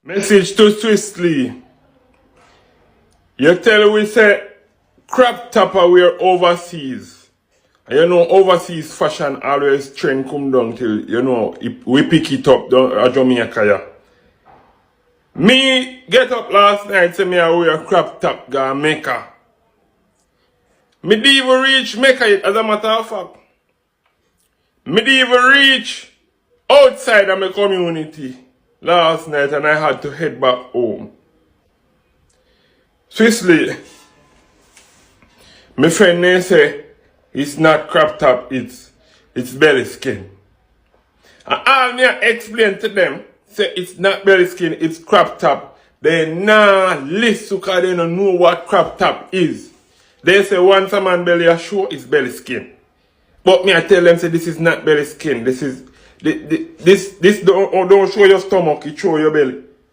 Message to Swiftly. You tell we say crop topper wear overseas. And you know overseas fashion always trend come down till we pick it up down at Jamaica. Yeah. Me get up last night say me I wear a crop top go Mecca. Me didn't even reach Mecca yet, as a matter of fact. Me didn't even reach outside of my community last night and I had to head back home. Swiftly, my friend they say it's not crop top, it's belly skin. And all me I explain to them, say it's not belly skin, it's crop top. They nah listen because they don't know what crop top is. They say once a man belly a show, it's belly skin. But me I tell them say this is not belly skin. This don't show your stomach, it show your belly.